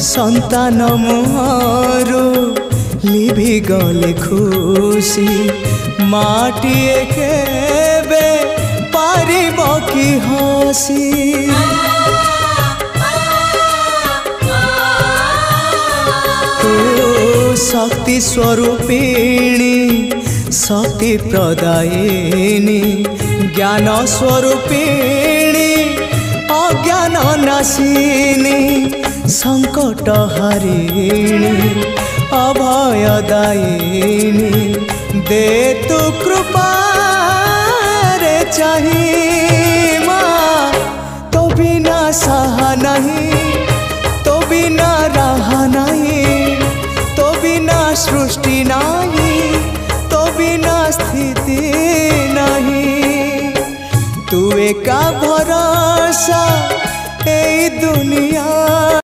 संतान मोहरो लिभि गले खुशी माटिए केबे पारिब कि हसी शक्ति स्वरूपिणी शक्ति प्रदायिनी ज्ञान स्वरूपिणी अज्ञान नाशिनी संकट हरिणी अभयदायिनी दे तु कृपा रे चाही माँ तो बिना सहा नहीं तो बिना रहा नहीं तो बिना सृष्टि नहीं तो बिना स्थिति नहीं तू एका भरोसा ए दुनिया।